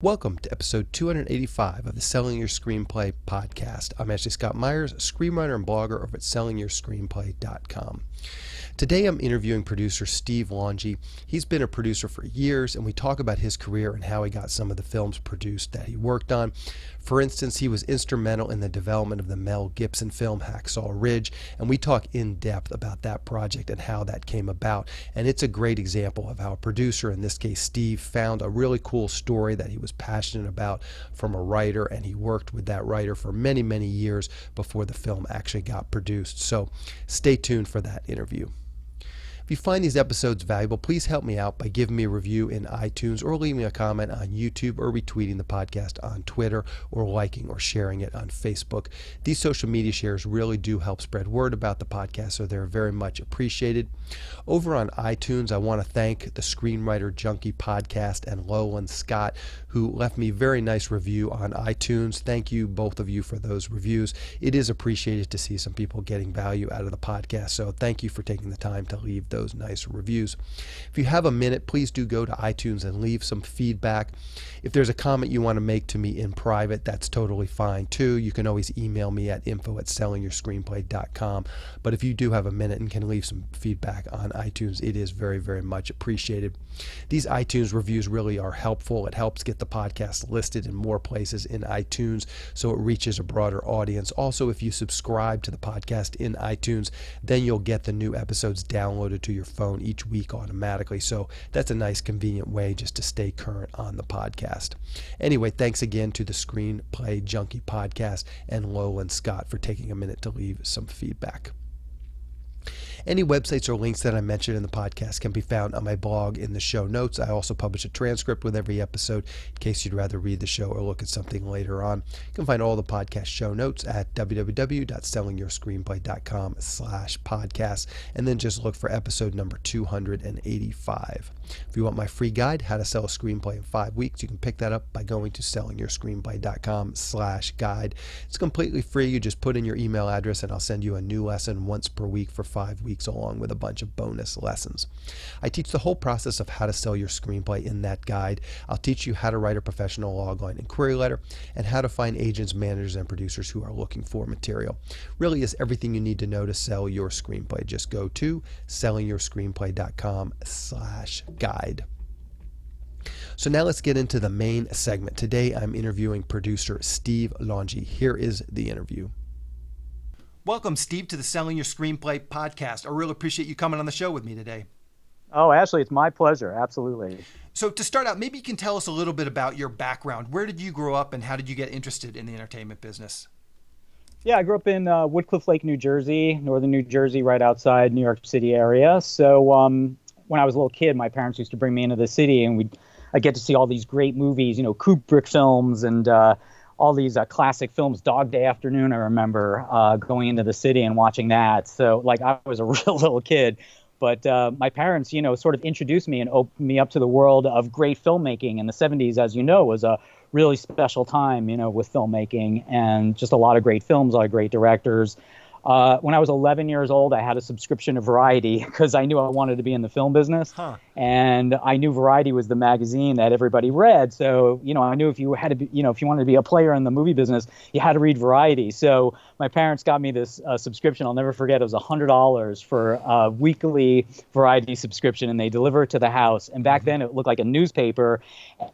Welcome to episode 285 of the Selling Your Screenplay podcast. I'm Ashley Scott Myers, screenwriter and blogger over at sellingyourscreenplay.com. Today I'm interviewing producer Steve Longi. He's been a producer for years, and we talk about his career and how he got some of the films produced that he worked on. For instance, he was instrumental in the development of the Mel Gibson film Hacksaw Ridge, and we talk in depth about that project and how that came about. And it's a great example of how a producer, in this case Steve, found a really cool story that he was passionate about from a writer, and he worked with that writer for many, many years before the film actually got produced. So stay tuned for that interview. If you find these episodes valuable, please help me out by giving me a review in iTunes or leaving a comment on YouTube or retweeting the podcast on Twitter or liking or sharing it on Facebook. These social media shares really do help spread word about the podcast, so they're very much appreciated. Over on iTunes, I want to thank the Screenwriter Junkie podcast and Lowland Scott, who left me a very nice review on iTunes. Thank you, both of you, for those reviews. It is appreciated to see some people getting value out of the podcast, so thank you for taking the time to leave those nice reviews. If you have a minute, please do go to iTunes and leave some feedback. If there's a comment you want to make to me in private, that's totally fine too. You can always email me at info@sellingyourscreenplay.com. But if you do have a minute and can leave some feedback on iTunes, it is very, very much appreciated. These iTunes reviews really are helpful. It helps get the podcast listed in more places in iTunes so it reaches a broader audience. Also, if you subscribe to the podcast in iTunes, then you'll get the new episodes downloaded to your phone each week automatically. So that's a nice, convenient way just to stay current on the podcast. Anyway, thanks again to the Screenplay Junkie podcast and Lowland Scott for taking a minute to leave some feedback. Any websites or links that I mentioned in the podcast can be found on my blog in the show notes. I also publish a transcript with every episode in case you'd rather read the show or look at something later on. You can find all the podcast show notes at www.sellingyourscreenplay.com/podcast, and then just look for episode number 285. If you want my free guide, How to Sell a Screenplay in 5 Weeks, you can pick that up by going to sellingyourscreenplay.com/guide. It's completely free. You just put in your email address and I'll send you a new lesson once per week for 5 weeks, along with a bunch of bonus lessons. I teach the whole process of how to sell your screenplay in that guide. I'll teach you how to write a professional logline and query letter and how to find agents, managers, and producers who are looking for material. Really is everything you need to know to sell your screenplay. Just go to sellingyourscreenplay.com/guide. So now let's get into the main segment. Today I'm interviewing producer Steve Longi. Here is the interview. Welcome, Steve, to the Selling Your Screenplay podcast. I really appreciate you coming on the show with me today. Oh, Ashley, it's my pleasure. Absolutely. So to start out, maybe you can tell us a little bit about your background. Where did you grow up and how did you get interested in the entertainment business? Yeah, I grew up in Woodcliff Lake, New Jersey, northern New Jersey, right outside New York City area. So when I was a little kid, my parents used to bring me into the city, and I'd get to see all these great movies, Kubrick films and all these classic films. Dog Day Afternoon, I remember going into the city and watching that. So I was a real little kid. But my parents, sort of introduced me and opened me up to the world of great filmmaking. In the 70s, as you know, was a really special time, with filmmaking and just a lot of great films, a lot of great directors. When I was 11 years old, I had a subscription to Variety because I knew I wanted to be in the film business. And I knew Variety was the magazine that everybody read. So, I knew if you had to be, if you wanted to be a player in the movie business, you had to read Variety. So my parents got me this subscription. I'll never forget. It was $100 for a weekly Variety subscription, and they deliver it to the house. And back then it looked like a newspaper,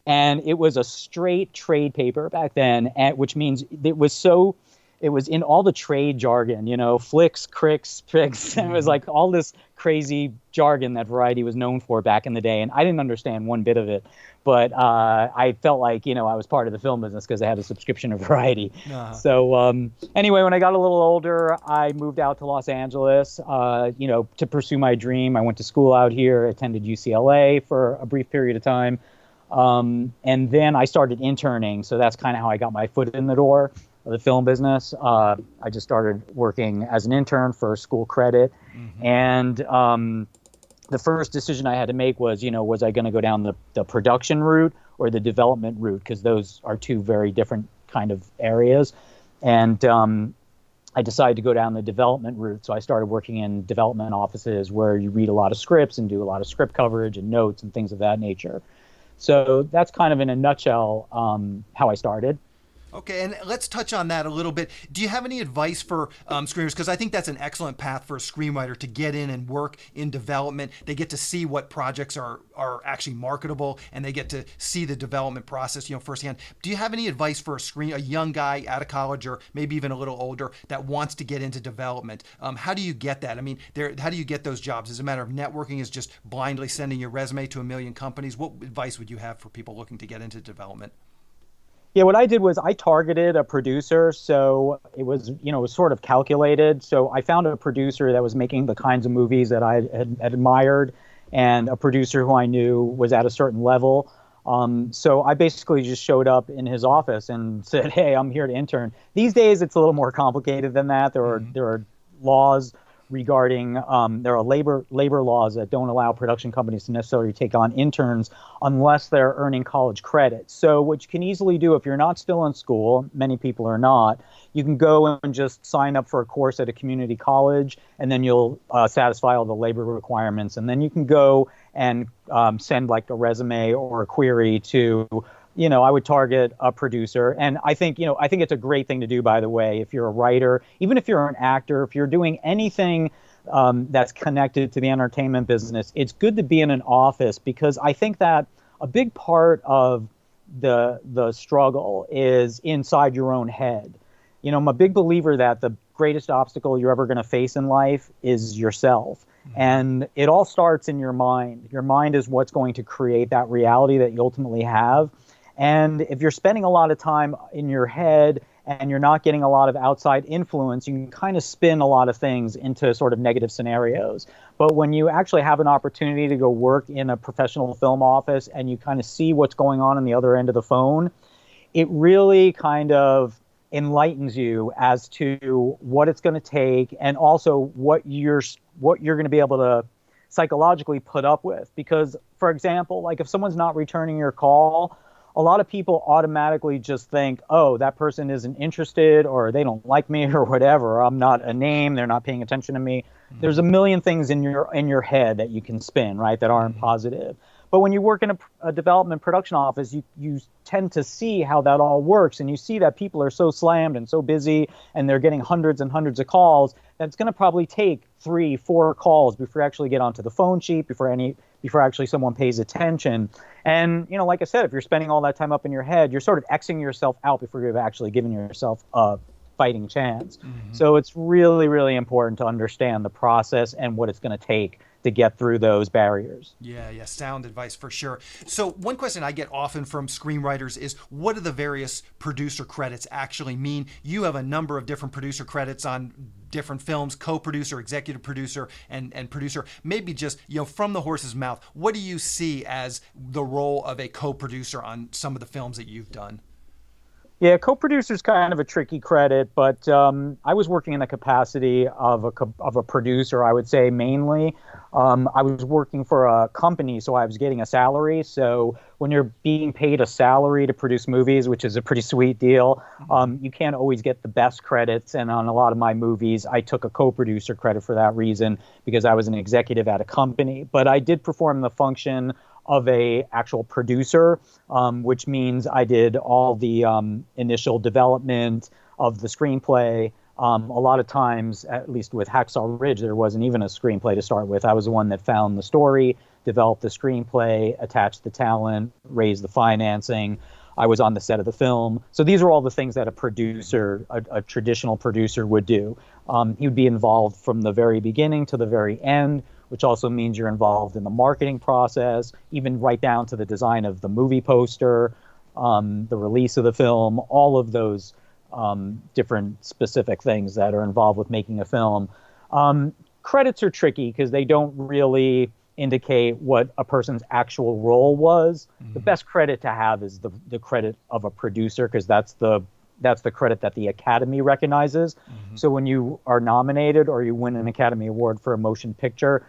and it was a straight trade paper back then, which means it was in all the trade jargon, flicks, cricks, pricks. It was like all this crazy jargon that Variety was known for back in the day. And I didn't understand one bit of it. But I felt like, I was part of the film business because I had a subscription to Variety. So anyway, when I got a little older, I moved out to Los Angeles, to pursue my dream. I went to school out here, attended UCLA for a brief period of time. And then I started interning. So that's kind of how I got my foot in the door of the film business. I just started working as an intern for school credit. And the first decision I had to make was, was I going to go down the production route or the development route? Because those are two very different kind of areas. And I decided to go down the development route. So I started working in development offices where you read a lot of scripts and do a lot of script coverage and notes and things of that nature. So that's kind of in a nutshell how I started. Okay, and let's touch on that a little bit. Do you have any advice for screenwriters? Because I think that's an excellent path for a screenwriter to get in and work in development. They get to see what projects are actually marketable, and they get to see the development process, firsthand. Do you have any advice for a young guy out of college, or maybe even a little older, that wants to get into development? How do you get that? I mean, how do you get those jobs? Is it a matter of networking? Is just blindly sending your resume to a million companies? What advice would you have for people looking to get into development? Yeah, what I did was I targeted a producer, so it was, it was sort of calculated. So I found a producer that was making the kinds of movies that I had admired, and a producer who I knew was at a certain level. So I basically just showed up in his office and said, "Hey, I'm here to intern." These days, it's a little more complicated than that. There are laws regarding there are labor laws that don't allow production companies to necessarily take on interns unless they're earning college credit. So what you can easily do if you're not still in school, many people are not, you can go and just sign up for a course at a community college, and then you'll satisfy all the labor requirements, and then you can go and send like a resume or a query to, I would target a producer. And I think it's a great thing to do, by the way, if you're a writer, even if you're an actor, if you're doing anything that's connected to the entertainment business, it's good to be in an office, because I think that a big part of the struggle is inside your own head. I'm a big believer that the greatest obstacle you're ever going to face in life is yourself. And it all starts in your mind. Your mind is what's going to create that reality that you ultimately have. And if you're spending a lot of time in your head and you're not getting a lot of outside influence, you can kind of spin a lot of things into sort of negative scenarios. But when you actually have an opportunity to go work in a professional film office and you kind of see what's going on the other end of the phone, it really kind of enlightens you as to what it's going to take, and also what you're going to be able to psychologically put up with. Because, for example, like if someone's not returning your call, a lot of people automatically just think, oh, that person isn't interested, or they don't like me, or whatever. I'm not a name. They're not paying attention to me. Mm-hmm. There's a million things in your head that you can spin, right, that aren't positive. But when you work in a development production office, you tend to see how that all works, and you see that people are so slammed and so busy, and they're getting hundreds and hundreds of calls, that it's going to probably take 3-4 calls before you actually get onto the phone sheet, before actually someone pays attention. And, like I said, if you're spending all that time up in your head, you're sort of Xing yourself out before you've actually given yourself a fighting chance. Mm-hmm. So it's really, really important to understand the process and what it's going to take to get through those barriers. Yeah, sound advice for sure. So one question I get often from screenwriters is, what do the various producer credits actually mean? You have a number of different producer credits on different films: co-producer, executive producer, and producer. Maybe just, from the horse's mouth, what do you see as the role of a co-producer on some of the films that you've done? Yeah, co-producer is kind of a tricky credit, but I was working in the capacity of a producer, I would say, mainly. I was working for a company, so I was getting a salary. So when you're being paid a salary to produce movies, which is a pretty sweet deal, you can't always get the best credits. And on a lot of my movies, I took a co-producer credit for that reason, because I was an executive at a company. But I did perform the function of a actual producer, which means I did all the initial development of the screenplay. A lot of times, at least with Hacksaw Ridge, there wasn't even a screenplay to start with. I was the one that found the story, developed the screenplay, attached the talent, raised the financing. I was on the set of the film. So these are all the things that a producer, a traditional producer, would do. He would be involved from the very beginning to the very end, which also means you're involved in the marketing process, even right down to the design of the movie poster, the release of the film, all of those different specific things that are involved with making a film. Credits are tricky because they don't really indicate what a person's actual role was. Mm-hmm. The best credit to have is the credit of a producer, because that's the credit that the Academy recognizes. Mm-hmm. So when you are nominated or you win an Academy Award for a motion picture,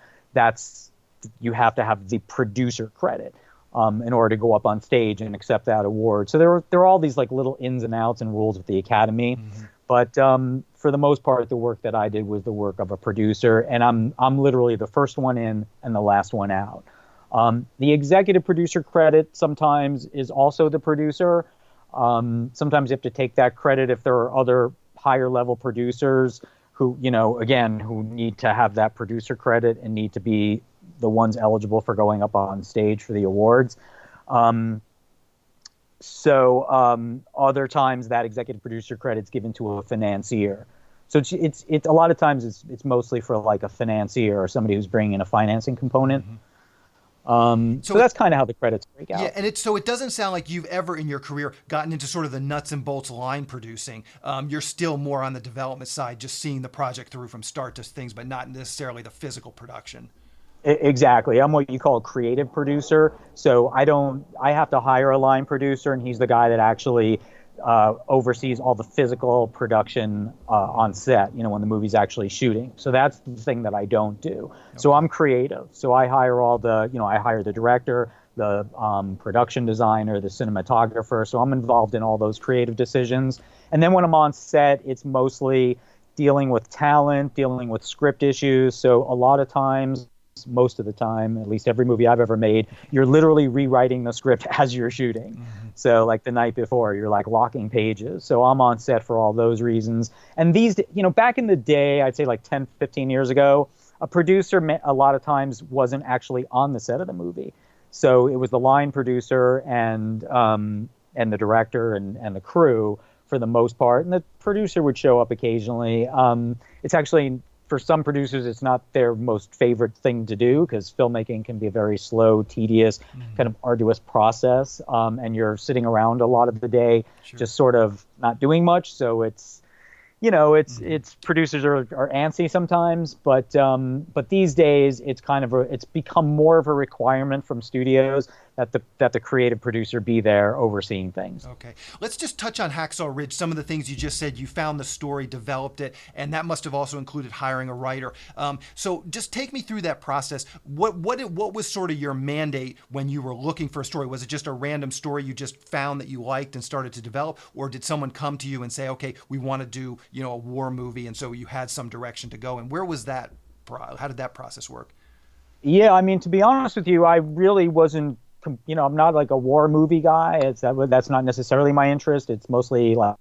you have to have the producer credit in order to go up on stage and accept that award. So there are all these like little ins and outs and rules with the Academy. Mm-hmm. But for the most part, the work that I did was the work of a producer, and I'm literally the first one in and the last one out. The executive producer credit sometimes is also the producer. Sometimes you have to take that credit if there are other higher level producers who, again, who need to have that producer credit and need to be the ones eligible for going up on stage for the awards. Other times that executive producer credit's given to a financier. So it's a lot of times it's mostly for like a financier or somebody who's bringing in a financing component. So that's kind of how the credits break out. Yeah, and it doesn't sound like you've ever in your career gotten into sort of the nuts and bolts line producing. You're still more on the development side, just seeing the project through from start to things, but not necessarily the physical production. Exactly. I'm what you call a creative producer. So I have to hire a line producer, and he's the guy that actually oversees all the physical production on set, when the movie's actually shooting. So that's the thing that I don't do. Okay. So I'm creative. So I hire I hire the director, the production designer, the cinematographer. So I'm involved in all those creative decisions. And then when I'm on set, it's mostly dealing with talent, dealing with script issues. So a lot of times, most of the time, at least every movie I've ever made, you're literally rewriting the script as you're shooting. Mm-hmm. So like the night before, you're like locking pages. So I'm on set for all those reasons. And these, back in the day, I'd say like 10, 15 years ago, a producer a lot of times wasn't actually on the set of the movie. So it was the line producer and the director and the crew for the most part. And the producer would show up occasionally. It's actually, for some producers, it's not their most favorite thing to do because filmmaking can be a very slow, tedious, kind of arduous process. And you're sitting around a lot of the day, just sort of not doing much. So it's, it's producers are antsy sometimes, but these days it's it's become more of a requirement from studios that the creative producer be there overseeing things. Okay. Let's just touch on Hacksaw Ridge. Some of the things you just said, you found the story, developed it, and that must have also included hiring a writer. So just take me through that process. What was sort of your mandate when you were looking for a story? Was it just a random story you just found that you liked and started to develop? Or did someone come to you and say, okay, we want to do, a war movie, and so you had some direction to go? And where was that? How did that process work? Yeah, I mean, to be honest with you, I really wasn't, I'm not like a war movie guy. That's not necessarily my interest. It's mostly like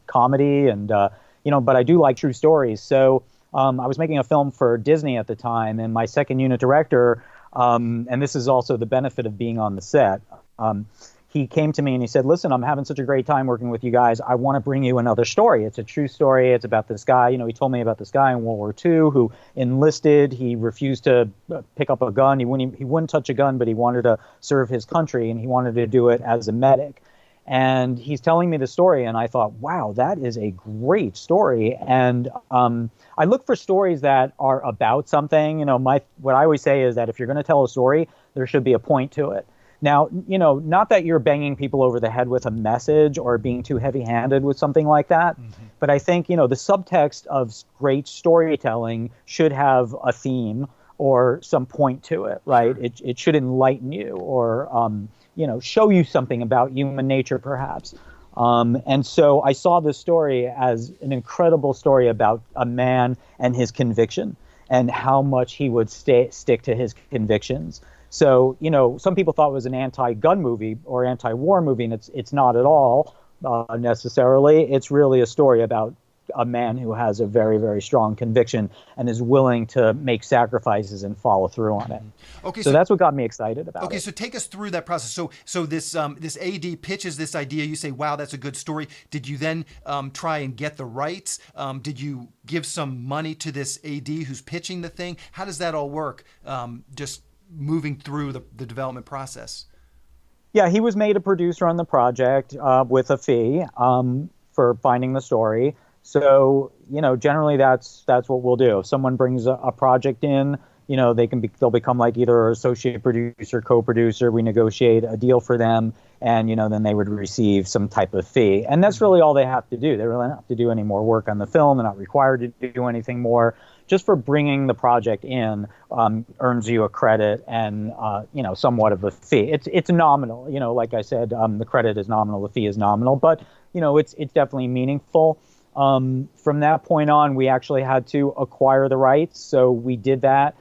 comedy and, but I do like true stories. So I was making a film for Disney at the time, and my second unit director, and this is also the benefit of being on the set, he came to me and he said, listen, I'm having such a great time working with you guys. I want to bring you another story. It's a true story. It's about this guy. He told me about this guy in World War II who enlisted. He refused to pick up a gun. He wouldn't touch a gun, but he wanted to serve his country, and he wanted to do it as a medic. And he's telling me the story, and I thought, wow, that is a great story. And I look for stories that are about something. What I always say is that if you're going to tell a story, there should be a point to it. Now, not that you're banging people over the head with a message or being too heavy-handed with something like that, but I think, the subtext of great storytelling should have a theme or some point to it, right? Sure. It should enlighten you or, show you something about human nature, perhaps. And so I saw this story as an incredible story about a man and his conviction and how much he would stick to his convictions. So, some people thought it was an anti-gun movie or anti-war movie, and it's not at all necessarily. It's really a story about a man who has a very, very strong conviction and is willing to make sacrifices and follow through on it. Okay, so that's what got me excited about it. Okay, so take us through that process. So this AD pitches this idea. You say, wow, that's a good story. Did you then try and get the rights? Did you give some money to this AD who's pitching the thing? How does that all work? Just moving through the development process? Yeah, he was made a producer on the project with a fee for finding the story. So, generally that's what we'll do. If someone brings a project in, they'll become like either associate producer, co-producer. We negotiate a deal for them, and then they would receive some type of fee. And that's really all they have to do. They really don't have to do any more work on the film. They're not required to do anything more. Just for bringing the project in earns you a credit and somewhat of a fee. It's nominal. Like I said, the credit is nominal, the fee is nominal, but it's definitely meaningful. From that point on, we actually had to acquire the rights, so we did that.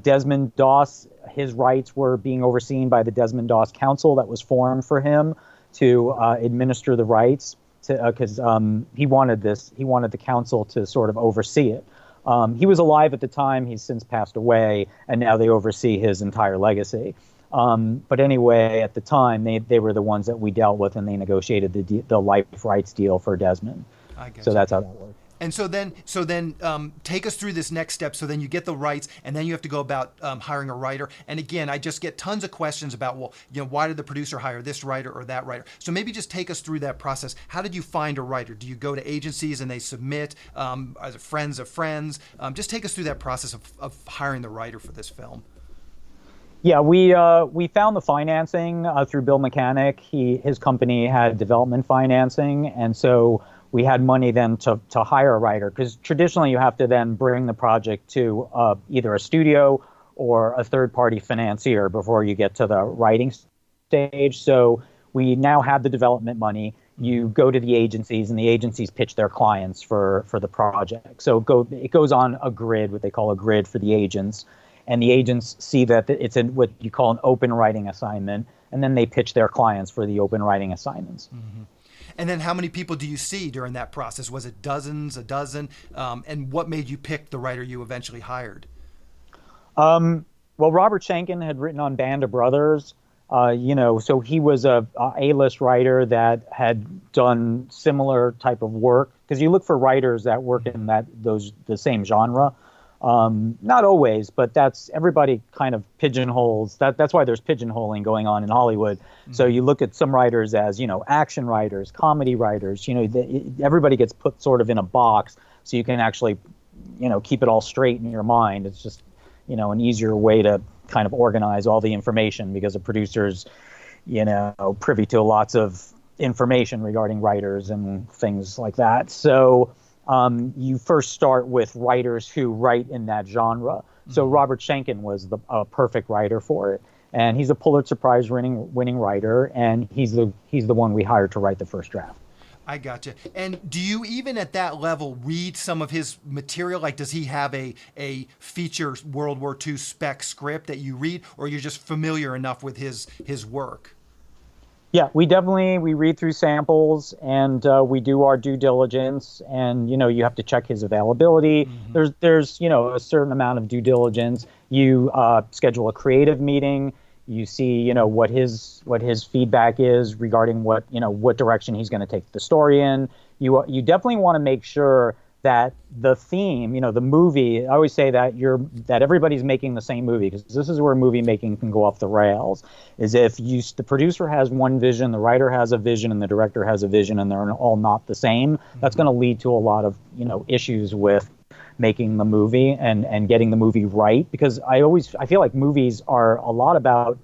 Desmond Doss, his rights were being overseen by the Desmond Doss Council that was formed for him to administer the rights, because he wanted the council to sort of oversee it. He was alive at the time. He's since passed away, and now they oversee his entire legacy. But anyway, at the time, they were the ones that we dealt with, and they negotiated the life rights deal for Desmond. So that's how that worked. And so then, take us through this next step. So then you get the rights, and then you have to go about hiring a writer. And again, I just get tons of questions about, well, why did the producer hire this writer or that writer? So maybe just take us through that process. How did you find a writer? Do you go to agencies and they submit? Are there friends of friends? Just take us through that process of hiring the writer for this film. Yeah, we found the financing through Bill Mechanic. His company had development financing, and so we had money then to hire a writer, because traditionally you have to then bring the project to either a studio or a third-party financier before you get to the writing stage. So we now have the development money. You go to the agencies, and the agencies pitch their clients for the project. So it goes on a grid, what they call a grid for the agents, and the agents see that it's what you call an open writing assignment, and then they pitch their clients for the open writing assignments. Mm-hmm. And then how many people do you see during that process? Was it dozens, a dozen? And what made you pick the writer you eventually hired? Well, Robert Schenken had written on Band of Brothers, so he was a A-list writer that had done similar type of work, because you look for writers that work in the same genre. Not always, but everybody kind of pigeonholes. That's why there's pigeonholing going on in Hollywood. Mm-hmm. So you look at some writers as, action writers, comedy writers, everybody gets put sort of in a box, so you can actually, keep it all straight in your mind. It's just, an easier way to kind of organize all the information, because a producer's, privy to lots of information regarding writers and things like that. So you first start with writers who write in that genre. So Robert Schenken was a perfect writer for it, and he's a Pulitzer Prize winning writer, and he's the one we hired to write the first draft. I gotcha. And do you even at that level read some of his material? Like, does he have a feature World War II spec script that you read, or you're just familiar enough with his work? Yeah, we read through samples, and we do our due diligence, and you have to check his availability. Mm-hmm. There's a certain amount of due diligence. You schedule a creative meeting. You see what his feedback is regarding what direction he's going to take the story in. You definitely want to make sure that the theme, the movie, I always say that everybody's making the same movie, because this is where movie making can go off the rails, is if the producer has one vision, the writer has a vision, and the director has a vision, and they're all not the same. Mm-hmm. That's going to lead to a lot of, issues with making the movie and getting the movie right, because I feel like movies are a lot about,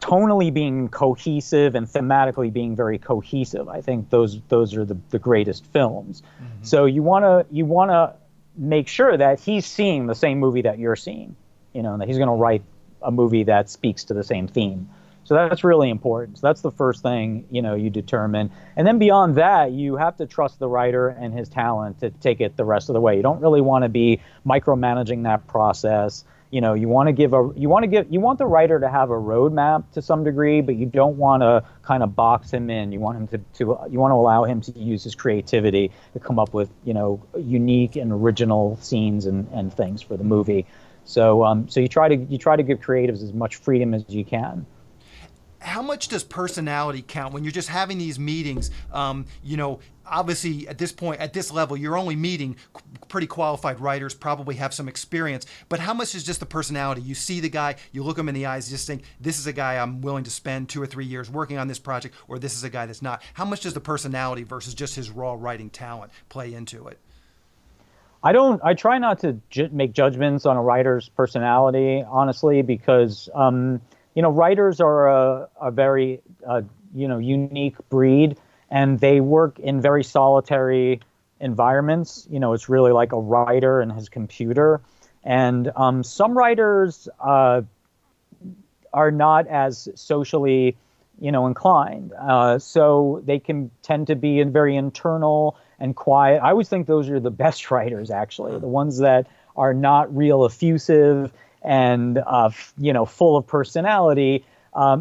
tonally being cohesive and thematically being very cohesive. I think those are the greatest films. Mm-hmm. So you want to make sure that he's seeing the same movie that you're seeing, and that he's going to write a movie that speaks to the same theme. So that's really important. So that's the first thing, you determine. And then beyond that, you have to trust the writer and his talent to take it the rest of the way. You don't really want to be micromanaging that process. You want the writer to have a roadmap to some degree, but you don't want to kind of box him in. You want him you want to allow him to use his creativity to come up with, unique and original scenes and things for the movie. So you try to give creatives as much freedom as you can. How much does personality count when you're just having these meetings? Obviously at this point, at this level, you're only meeting pretty qualified writers, probably have some experience, but how much is just the personality? You see the guy, you look him in the eyes, you just think, this is a guy I'm willing to spend 2 or 3 years working on this project, or this is a guy that's not. How much does the personality versus just his raw writing talent play into it? I try not to make judgments on a writer's personality, honestly, because writers are a very unique breed, and they work in very solitary environments. It's really like a writer and his computer. And some writers are not as socially, inclined. So they can tend to be very internal and quiet. I always think those are the best writers, actually, the ones that are not real effusive and full of personality.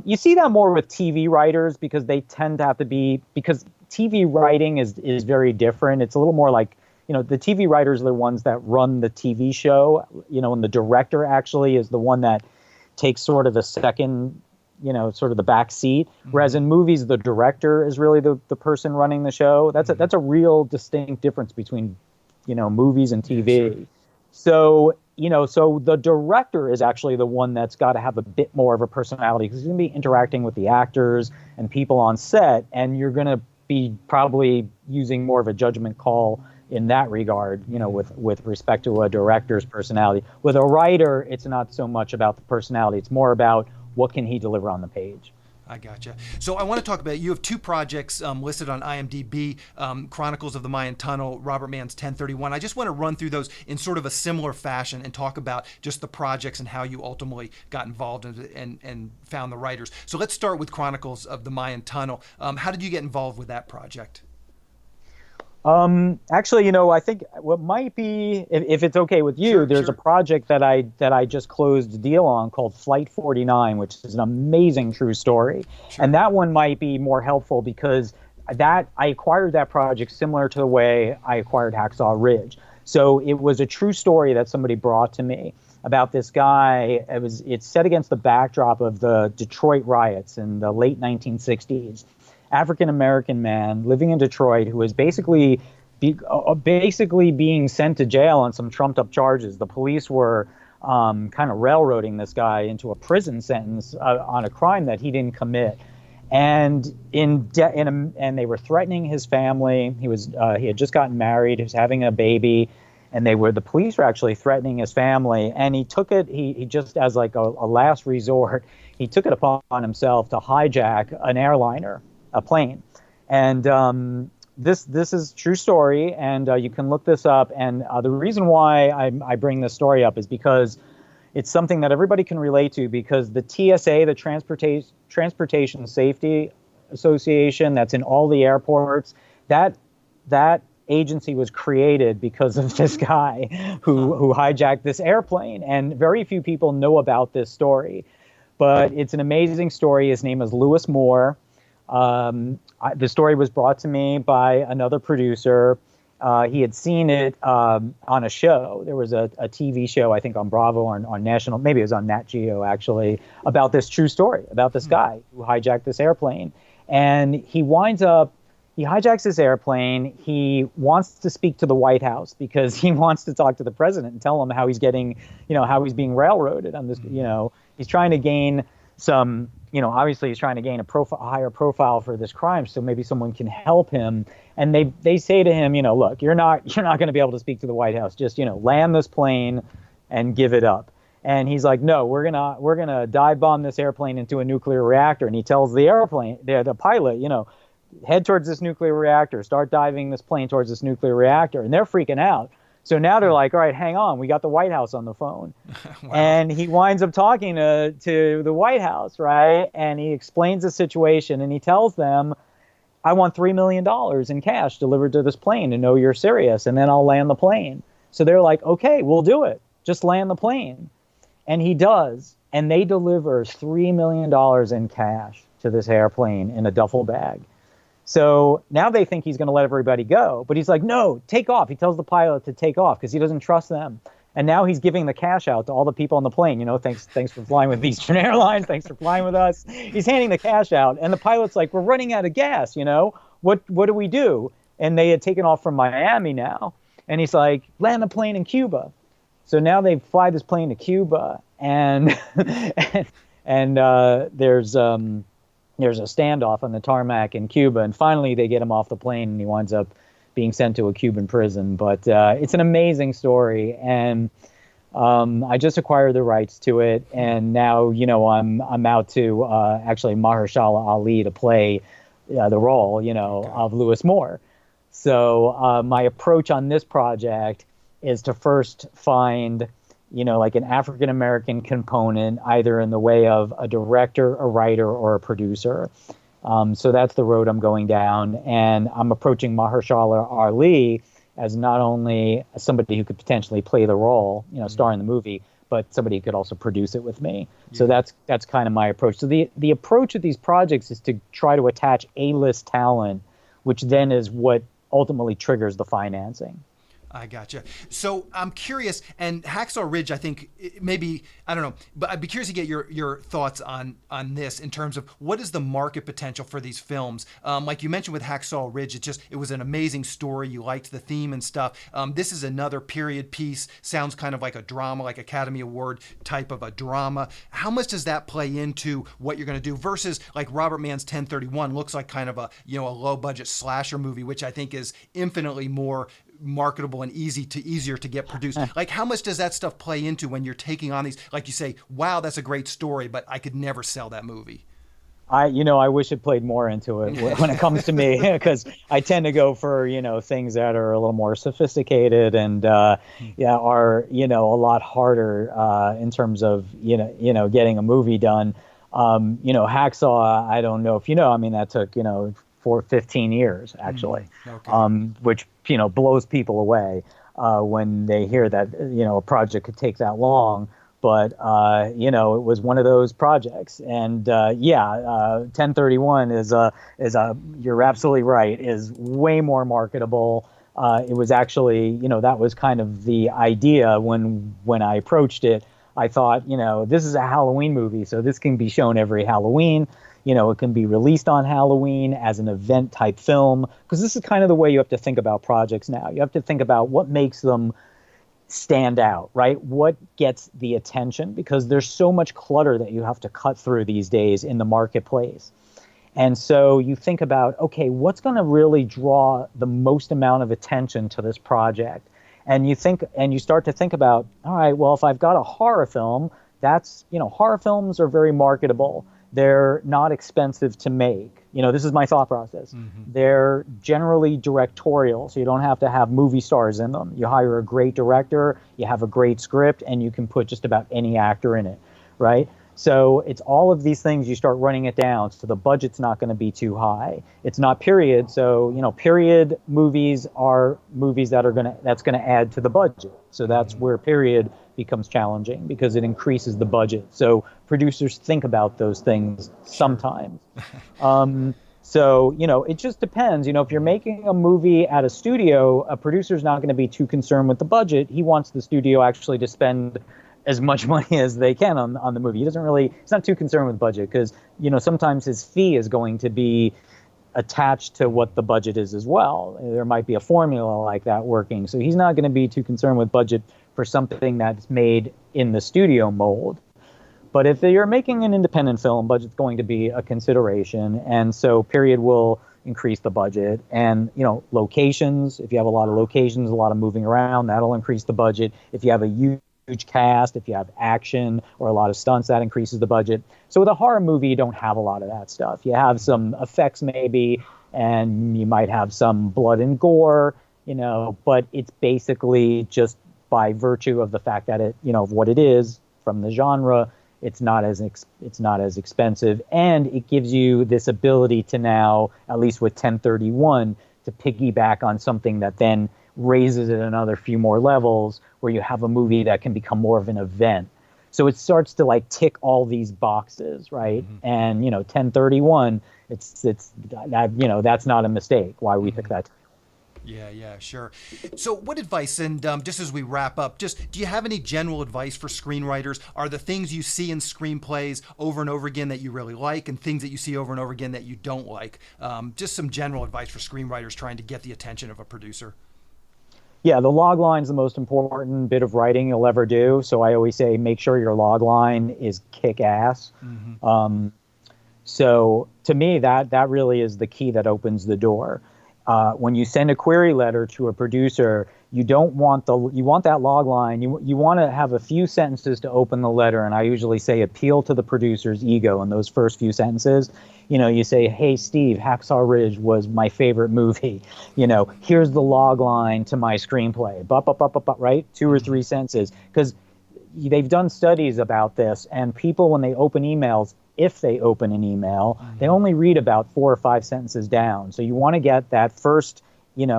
You see that more with TV writers because they tend to have to be, because TV writing is very different. It's a little more like, the TV writers are the ones that run the TV show, and the director actually is the one that takes sort of a second, sort of the back seat. Whereas in movies, the director is really the person running the show. That's a real distinct difference between, movies and TV. Yeah, sure. So the director is actually the one that's got to have a bit more of a personality because he's going to be interacting with the actors and people on set, and you're going to be probably using more of a judgment call in that regard, with respect to a director's personality. With a writer, it's not so much about the personality. It's more about what can he deliver on the page. I gotcha. So I want to talk about, you have two projects listed on IMDb, Chronicles of the Mayan Tunnel, Robert Mann's 1031. I just want to run through those in sort of a similar fashion and talk about just the projects and how you ultimately got involved and found the writers. So let's start with Chronicles of the Mayan Tunnel. How did you get involved with that project? Actually, I think what might be, if it's okay with you, there's a project that I just closed a deal on called Flight 49, which is an amazing true story. Sure. And that one might be more helpful because I acquired that project similar to the way I acquired Hacksaw Ridge. So it was a true story that somebody brought to me about this guy. It's set against the backdrop of the Detroit Riots in the late 1960s. African-American man living in Detroit who was basically being sent to jail on some trumped-up charges. The police were kind of railroading this guy into a prison sentence on a crime that he didn't commit, and and they were threatening his family. He had just gotten married. He was having a baby, and the police were actually threatening his family. And he took it. He just as like a last resort, he took it upon himself to hijack an airliner. A plane. And this is true story, and you can look this up. And the reason why I bring this story up is because it's something that everybody can relate to, because the TSA, the Transportation Safety Association, that's in all the airports, that agency was created because of this guy who hijacked this airplane. And very few people know about this story, but it's an amazing story. His name is Lewis Moore. The story was brought to me by another producer. He had seen it on a show. There was a TV show, I think on Bravo or on National, maybe it was on Nat Geo actually, about this true story, about this guy who hijacked this airplane. And he hijacks this airplane. He wants to speak to the White House because he wants to talk to the president and tell him how he's getting, how he's being railroaded on this, he's trying to gain some, obviously he's trying to gain a higher profile for this crime, so maybe someone can help him. And they say to him, look, you're not going to be able to speak to the White House. Just, land this plane and give it up. And he's like, no, we're gonna dive bomb this airplane into a nuclear reactor. And he tells the pilot, head towards this nuclear reactor, start diving this plane towards this nuclear reactor. And they're freaking out. So now they're like, all right, hang on, we got the White House on the phone. Wow. And he winds up talking to the White House, right? And he explains the situation, and he tells them, I want $3 million in cash delivered to this plane to know you're serious, and then I'll land the plane. So they're like, okay, we'll do it. Just land the plane. And he does, and they deliver $3 million in cash to this airplane in a duffel bag. So now they think he's going to let everybody go, but he's like, no, take off. He tells the pilot to take off because he doesn't trust them. And now he's giving the cash out to all the people on the plane. Thanks for flying with Eastern Airlines. Thanks for flying with us. He's handing the cash out, and the pilot's like, we're running out of gas. What do we do? And they had taken off from Miami now, and he's like, land the plane in Cuba. So now they fly this plane to Cuba, and there's a standoff on the tarmac in Cuba, and finally they get him off the plane, and he winds up being sent to a Cuban prison. But it's an amazing story, and I just acquired the rights to it, and now I'm out to actually Mahershala Ali to play the role of Lewis Moore. So my approach on this project is to first find like an African-American component, either in the way of a director, a writer, or a producer. So that's the road I'm going down. And I'm approaching Mahershala Ali as not only somebody who could potentially play the role, star in the movie, but somebody who could also produce it with me. Yeah. So that's kind of my approach. So the approach of these projects is to try to attach A-list talent, which then is what ultimately triggers the financing. I gotcha. So I'm curious, and Hacksaw Ridge, I think maybe, I don't know, but I'd be curious to get your thoughts on this in terms of what is the market potential for these films. Like you mentioned with Hacksaw Ridge, it was an amazing story. You liked the theme and stuff. This is another period piece. Sounds kind of like a drama, like Academy Award type of a drama. How much does that play into what you're going to do versus like Robert Mann's 1031 looks like kind of a low budget slasher movie, which I think is infinitely more marketable and easier to get produced. Like, how much does that stuff play into when you're taking on these, like you say, wow, that's a great story, but I could never sell that movie? I wish it played more into it when it comes to me, because I tend to go for, things that are a little more sophisticated and, are, a lot harder in terms of, getting a movie done. Hacksaw, I don't know if that took, for 15 years, actually, okay. Which, blows people away when they hear that, a project could take that long. But, it was one of those projects. And, 1031 is you're absolutely right, is way more marketable. It was actually, that was kind of the idea when I approached it. I thought, this is a Halloween movie, so this can be shown every Halloween. It can be released on Halloween as an event type film, because this is kind of the way you have to think about projects now. You have to think about what makes them stand out, right? What gets the attention, because there's so much clutter that you have to cut through these days in the marketplace. And so you think about, okay, what's going to really draw the most amount of attention to this project? And you start to think about, all right, well, if I've got a horror film, horror films are very marketable. They're not expensive to make. This is my thought process. Mm-hmm. They're generally directorial, so you don't have to have movie stars in them. You hire a great director, you have a great script, and you can put just about any actor in it, right? So it's all of these things. You start running it down, so the budget's not going to be too high. It's not period, so period movies are movies that's going to add to the budget. So that's where period becomes challenging, because it increases the budget. So producers think about those things sometimes. So, it just depends. If you're making a movie at a studio, a producer's not going to be too concerned with the budget. He wants the studio actually to spend as much money as they can on the movie. He's not too concerned with budget, because, sometimes his fee is going to be attached to what the budget is as well. There might be a formula like that working. So he's not going to be too concerned with budget for something that's made in the studio mold. But if you're making an independent film, budget's going to be a consideration. And so period will increase the budget. And, locations, if you have a lot of locations, a lot of moving around, that'll increase the budget. If you have a huge cast, if you have action or a lot of stunts, that increases the budget. So with a horror movie, you don't have a lot of that stuff. You have some effects maybe, and you might have some blood and gore, but it's basically just by virtue of the fact that it, of what it is from the genre, it's not as expensive, and it gives you this ability to now, at least with 1031, to piggyback on something that then raises it another few more levels, where you have a movie that can become more of an event. So it starts to tick all these boxes, right? Mm-hmm. And 1031, it's that that's not a mistake. Why we pick that. Yeah, sure. So what advice, and just as we wrap up, do you have any general advice for screenwriters? Are the things you see in screenplays over and over again that you really like, and things that you see over and over again that you don't like? Just some general advice for screenwriters trying to get the attention of a producer. Yeah, the log line is the most important bit of writing you'll ever do. So I always say, make sure your log line is kick-ass. Mm-hmm. So to me, that really is the key that opens the door. When you send a query letter to a producer, you want that log line. You want to have a few sentences to open the letter, and I usually say appeal to the producer's ego in those first few sentences. You say, hey, Steve, Hacksaw Ridge was my favorite movie. Here's the log line to my screenplay. Right? 2 or 3 sentences, because they've done studies about this, and people, when they open emails, if they open an email, they only read about 4 or 5 sentences down. So you want to get that first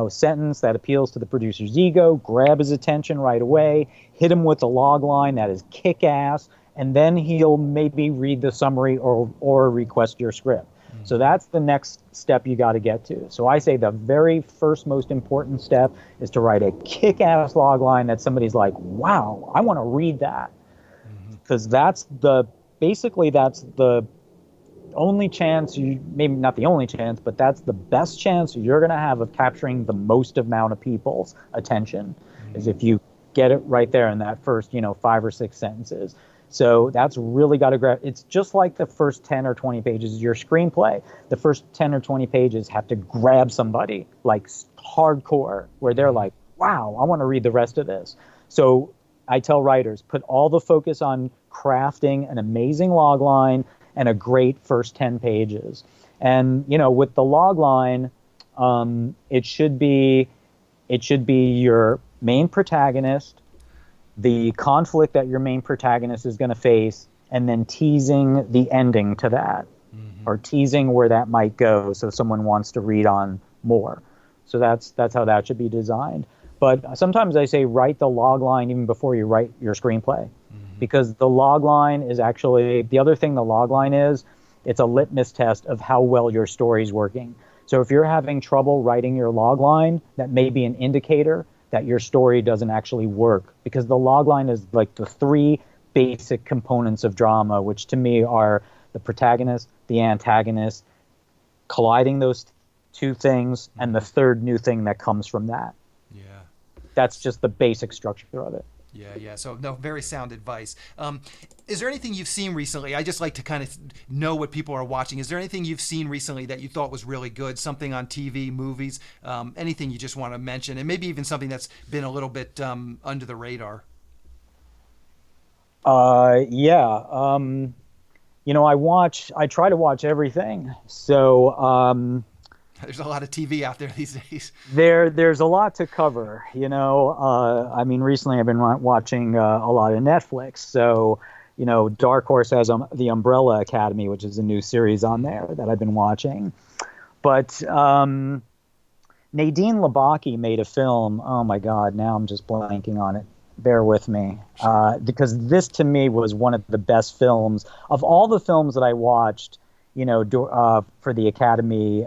sentence that appeals to the producer's ego, grab his attention right away, hit him with a log line that is kick-ass, and then he'll maybe read the summary or request your script. So that's the next step you got to get to. So I say the very first most important step is to write a kick-ass log line that somebody's like, wow, I want to read that. Because that's the only chance, maybe not the only chance, but that's the best chance you're going to have of capturing the most amount of people's attention, is if you get it right there in that first, 5 or 6 sentences. So that's really got to grab. It's just like the first 10 or 20 pages of your screenplay. The first 10 or 20 pages have to grab somebody like hardcore, where they're like, wow, I want to read the rest of this. So I tell writers, put all the focus on crafting an amazing log line and a great first 10 pages. And, with the log line, it should be your main protagonist, the conflict that your main protagonist is going to face, and then teasing the ending to that, or teasing where that might go, so someone wants to read on more. So that's how that should be designed. But sometimes I say write the log line even before you write your screenplay, because the log line is actually the other thing. The log line is, it's a litmus test of how well your story's working. So if you're having trouble writing your log line, that may be an indicator that your story doesn't actually work, because the log line is like the 3 basic components of drama, which to me are the protagonist, the antagonist, colliding those 2 things, and the third new thing that comes from that. Yeah. That's just the basic structure of it. Yeah. So, no, very sound advice. Is there anything you've seen recently? I just like to kind of know what people are watching. Is there anything you've seen recently that you thought was really good? Something on TV, movies, anything you just want to mention, and maybe even something that's been a little bit under the radar? I try to watch everything. So, there's a lot of TV out there these days. There's a lot to cover, recently I've been watching a lot of Netflix. So, Dark Horse has the Umbrella Academy, which is a new series on there that I've been watching. But Nadine Labaki made a film. Oh my God, now I'm just blanking on it. Bear with me. Because this to me was one of the best films of all the films that I watched, for the Academy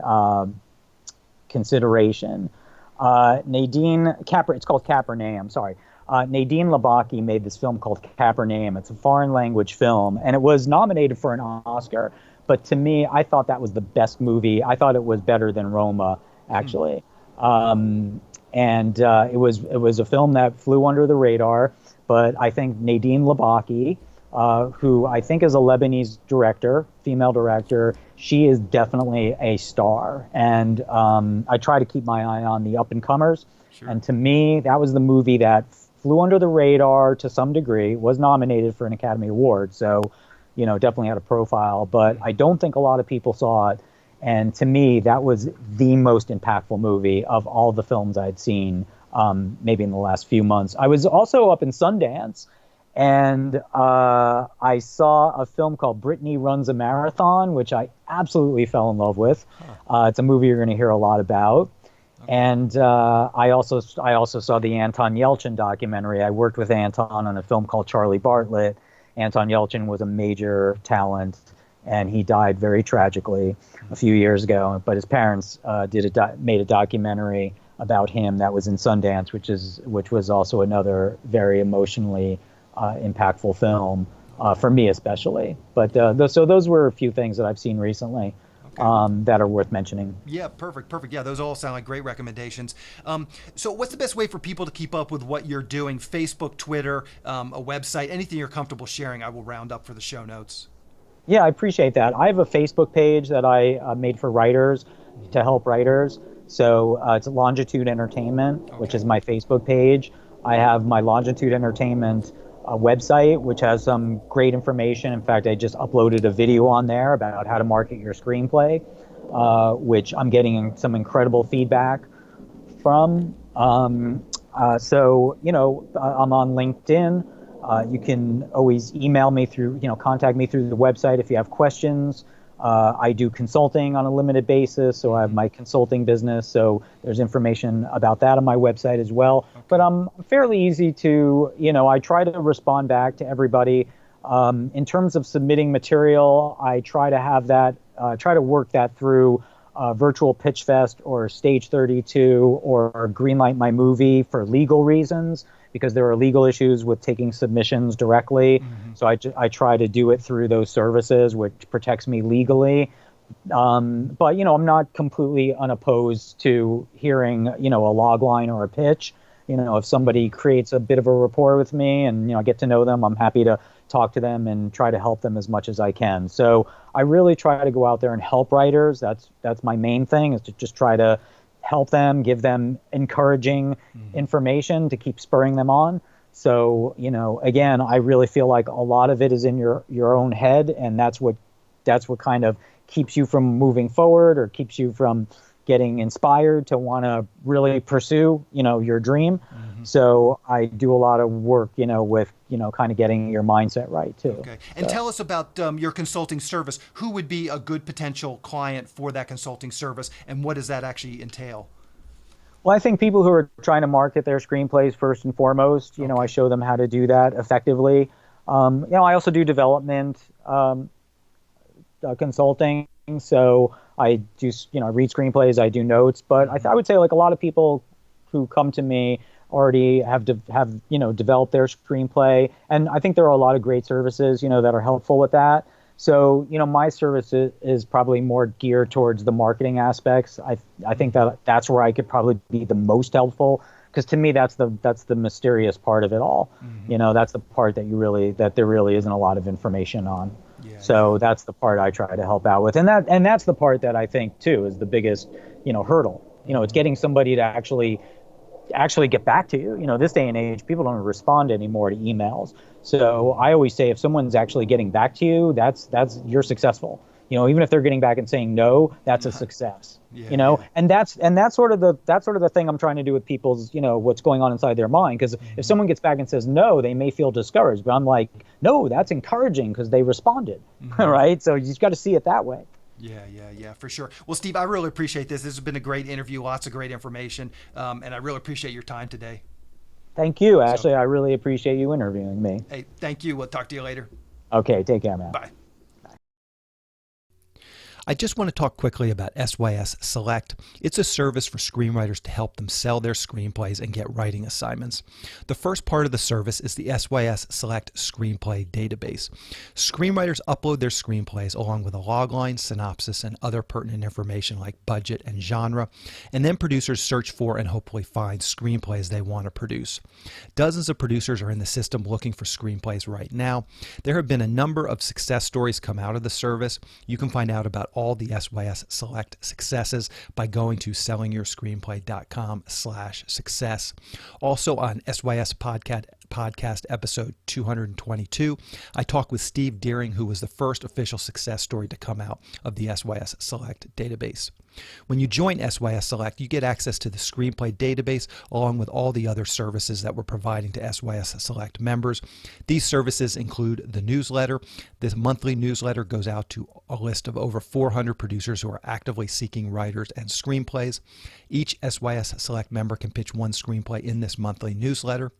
consideration. It's called Capernaum, sorry. Nadine Labaki made this film called Capernaum. It's a foreign language film, and it was nominated for an Oscar. But to me, I thought that was the best movie. I thought it was better than Roma, actually. It was a film that flew under the radar. But I think Nadine Labaki, who I think is a Lebanese director, female director, she is definitely a star. And I try to keep my eye on the up-and-comers. Sure. And to me, that was the movie that flew under the radar to some degree, was nominated for an Academy Award. So, definitely had a profile. But I don't think a lot of people saw it. And to me, that was the most impactful movie of all the films I'd seen, maybe in the last few months. I was also up in Sundance, and I saw a film called Brittany Runs a Marathon, which I absolutely fell in love with. It's a movie you're going to hear a lot about. Okay. And I also saw the Anton Yelchin documentary. I worked with Anton on a film called Charlie Bartlett. Anton Yelchin was a major talent, and he died very tragically a few years ago. But his parents made a documentary about him that was in Sundance, which was also another very emotionally impactful film for me especially. But so those were a few things that I've seen recently. Okay. That are worth mentioning. Yeah, perfect. Yeah, those all sound like great recommendations. So what's the best way for people to keep up with what you're doing? Facebook, Twitter, a website, anything you're comfortable sharing, I will round up for the show notes. Yeah, I appreciate that. I have a Facebook page that I made for writers to help writers. So it's Longitude Entertainment, okay, which is my Facebook page. I have my Longitude Entertainment website, which has some great information. In fact, I just uploaded a video on there about how to market your screenplay, which I'm getting some incredible feedback from. I'm on LinkedIn. You can always email me through, contact me through the website if you have questions. I do consulting on a limited basis, so I have my consulting business. So there's information about that on my website as well. Okay. But I'm fairly easy to, I try to respond back to everybody. In terms of submitting material, I try to have that, try to work that through Virtual Pitch Fest or Stage 32 or Greenlight My Movie for legal reasons, because there are legal issues with taking submissions directly. Mm-hmm. So I try to do it through those services, which protects me legally. But, I'm not completely unopposed to hearing, a log line or a pitch. If somebody creates a bit of a rapport with me and, I get to know them, I'm happy to talk to them and try to help them as much as I can. So I really try to go out there and help writers. That's my main thing, is to just try to help them, give them encouraging information to keep spurring them on. So, again, I really feel like a lot of it is in your own head, and that's what kind of keeps you from moving forward or keeps you from getting inspired to want to really pursue, your dream. Mm-hmm. So I do a lot of work, with, kind of getting your mindset right too. Okay. And tell us about your consulting service. Who would be a good potential client for that consulting service, and what does that actually entail? Well, I think people who are trying to market their screenplays first and foremost, I show them how to do that effectively. I also do development consulting. So I do, I read screenplays, I do notes, but I would say like a lot of people who come to me already have developed their screenplay. And I think there are a lot of great services, that are helpful with that. So, my service is probably more geared towards the marketing aspects. I think that's where I could probably be the most helpful, because to me, that's the mysterious part of it all. Mm-hmm. That's the part that there really isn't a lot of information on. Yeah, so that's the part I try to help out with. And that's the part that I think too is the biggest, hurdle. It's getting somebody to actually get back to you. This day and age, people don't respond anymore to emails. So I always say, if someone's actually getting back to you, that's you're successful. Even if they're getting back and saying no, that's a success. Yeah. And that's sort of the thing I'm trying to do with people's, what's going on inside their mind. Because if someone gets back and says no, they may feel discouraged. But I'm like, no, that's encouraging because they responded, right? So you just got to see it that way. Yeah, for sure. Well, Steve, I really appreciate this. This has been a great interview, lots of great information, and I really appreciate your time today. Thank you, Ashley. I really appreciate you interviewing me. Hey, thank you. We'll talk to you later. Okay, take care, man. Bye. I just want to talk quickly about SYS Select. It's a service for screenwriters to help them sell their screenplays and get writing assignments. The first part of the service is the SYS Select Screenplay database. Screenwriters upload their screenplays along with a logline, synopsis, and other pertinent information like budget and genre, and then producers search for and hopefully find screenplays they want to produce. Dozens of producers are in the system looking for screenplays right now. There have been a number of success stories come out of the service. You can find out about all the SYS Select successes by going to sellingyourscreenplay.com/success. Also on SYS podcast episode 222, I talked with Steve Deering, who was the first official success story to come out of the SYS Select database. When you join SYS Select, you get access to the Screenplay database along with all the other services that we're providing to SYS Select members. These services include the newsletter. This monthly newsletter goes out to a list of over 400 producers who are actively seeking writers and screenplays. Each SYS Select member can pitch one screenplay in this monthly newsletter.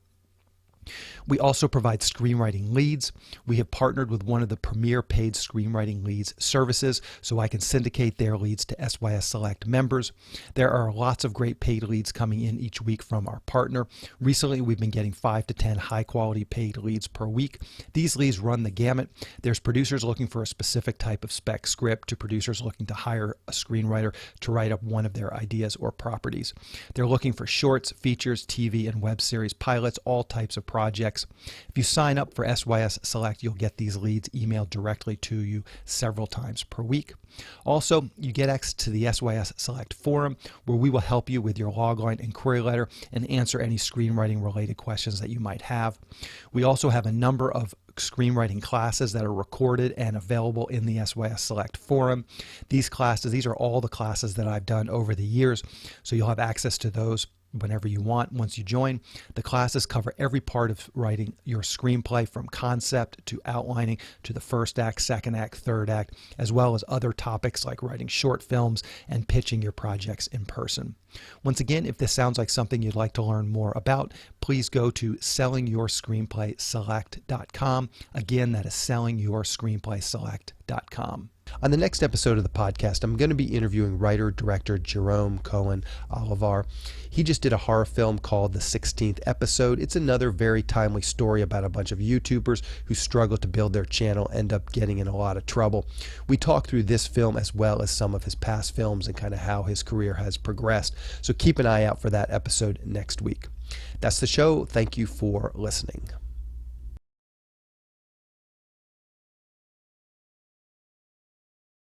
We also provide screenwriting leads. We have partnered with one of the premier paid screenwriting leads services, so I can syndicate their leads to SYS Select members. There are lots of great paid leads coming in each week from our partner. Recently, we've been getting 5 to 10 high-quality paid leads per week. These leads run the gamut. There's producers looking for a specific type of spec script to producers looking to hire a screenwriter to write up one of their ideas or properties. They're looking for shorts, features, TV, and web series pilots, all types of projects. If you sign up for SYS Select, you'll get these leads emailed directly to you several times per week. Also, you get access to the SYS Select forum, where we will help you with your logline and query letter and answer any screenwriting related questions that you might have. We also have a number of screenwriting classes that are recorded and available in the SYS Select forum. These are all the classes that I've done over the years, so you'll have access to those whenever you want once you join. The classes cover every part of writing your screenplay, from concept to outlining to the first act, second act, third act, as well as other topics like writing short films and pitching your projects in person. Once again, if this sounds like something you'd like to learn more about, please go to sellingyourscreenplayselect.com. Again, that is sellingyourscreenplayselect.com. On the next episode of the podcast, I'm going to be interviewing writer-director Jerome Cohen Olivar. He just did a horror film called The 16th Episode. It's another very timely story about a bunch of YouTubers who struggle to build their channel, end up getting in a lot of trouble. We talk through this film as well as some of his past films and kind of how his career has progressed. So keep an eye out for that episode next week. That's the show. Thank you for listening.